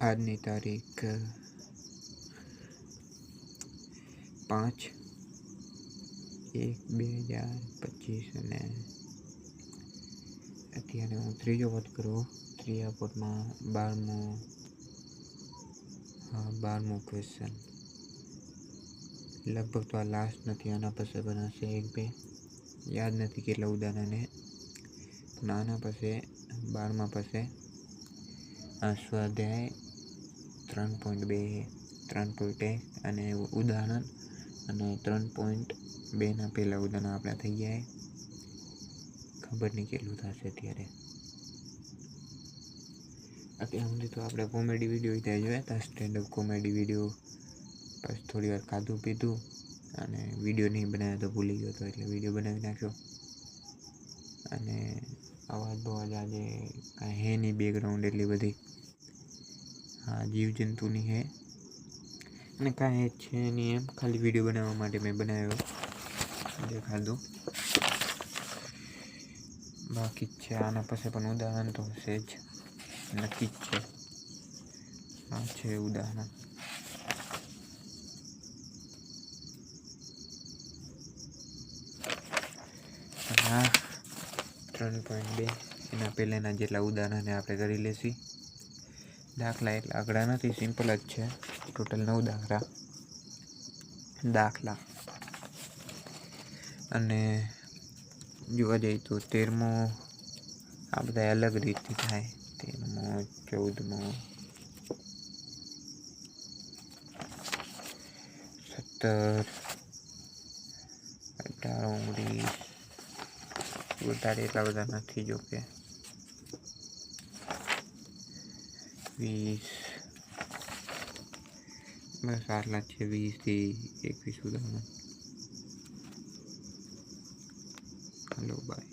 આજની તારીખ 5/1/2025 અને અત્યારે હું ત્રીજો વોટ કરું. ત્રીજા વોટમાં 12મું ક્વેશ્ચન. લગભગ તો આ લાસ્ટ નથી, આના પાસે બનાવશે 1-2 યાદ નથી કેટલા ઉદાહરણને, પણ આના પાસે 12મા પાસે આ સ્વાધ્યાય 3.2 3.1 અને ઉદાહરણ અને 3.2ના પહેલા ઉદાહરણ આપણા થઈ ગયા. ખબર નહીં કેટલું થશે અત્યારે સુધી તો આપણે કોમેડી વિડીયો ત્યાં જોયા હતા, સ્ટેન્ડઅપ કોમેડી વિડીયો. પછી થોડી વાર ખાધું પીધું અને વિડીયો નહીં બનાવ્યો તો ભૂલી ગયો હતો, એટલે વિડીયો બનાવી નાખ્યો. અને અવાજ બવાજ આજે કાંઈ હે નહીં, બેકગ્રાઉન્ડ એટલી બધી હા જીવજંતુની હે અને કાંઈ છે નહીં, એમ ખાલી વિડીયો બનાવવા માટે મેં બનાવ્યો દેખાડું. બાકી જ છે, આના પાસે પણ ઉદાહરણ તો હશે જ, નક્કી જ છે. આ છે ઉદાહરણ. હા 3.2 એના પહેલાંના જેટલા ઉદાહરણને આપણે કરી લેશી. દાખલા એટલા આંકડા નથી, સિમ્પલ જ છે. ટોટલ 9 દાખલા અને જોવા જઈએ તો 13મો આ બધા અલગ રીતથી થાય. 13મો 14મો 17 18 19 વધારે એટલા બધા નથી, જોકે 20 બસ આટલા જ છે. 20 થી 21 ઉદાહરણ. Hello by.